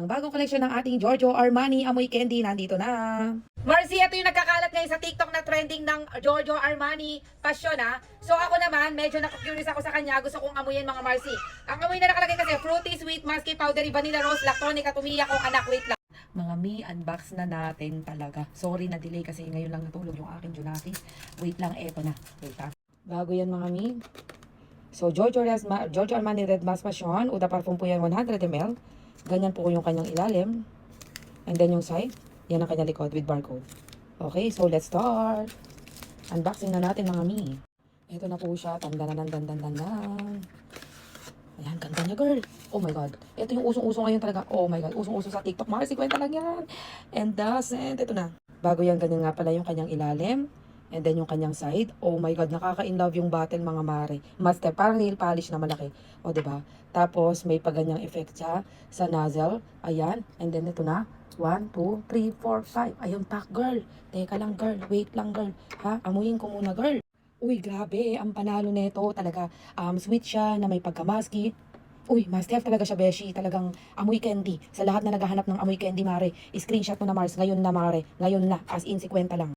Ang bagong collection ng ating Giorgio Armani Amoy Candy nandito na. Marcy, ito yung nagkakalat ngayon sa TikTok na trending ng Giorgio Armani Passion ha. So ako naman, medyo nakakurious ako sa kanya. Gusto kong amuyin mga Marcy. Ang amoy na nakalagay kasi, fruity, sweet, musky, powdery, vanilla, rose, lactonic at umiyak kong anak. Wait lang. Mga unbox na natin talaga. Sorry na delay kasi ngayon lang natulog yung aking Junaki. Wait lang, eto na. Wait ha. Bago yan mga mi. So Giorgio Armani Red Mask Passion. Uda parfum po yan 100 ml. Ganyan po yung kanyang ilalim. And then yung side, yan ang kanyang likod with barcode. Okay, so let's start. Unboxing na natin mga mi. Ito na po siya. Tandanan. Ayan, ganda niya girl. Oh my God. Ito yung usong-uso ngayon talaga. Oh my God, usong-uso sa TikTok. Marcy, kwenta lang yan. And doesn't. Ito na. Bago yan, ganyan nga pala yung kanyang ilalim. And then yung kanyang side. Oh my God, nakaka-inlove yung bottle mga mare. Master, parang nail polish na malaki. O, diba? Tapos may paganyang effect siya sa nozzle. Ayan. And then ito na. 1, 2, 3, 4, 5. Ayun, pack girl. Teka lang girl. Wait lang girl. Ha? Amuyin ko muna girl. Uy, grabe. Ang panalo nito talaga. Sweet siya na may pagka-musky. Uy, must have talaga siya, Beshi. Talagang amoy candy. Sa lahat na naghahanap ng amoy candy, mare. Screenshot mo na, Mars. Ngayon na, mare. Ngayon na. As in, 50 lang.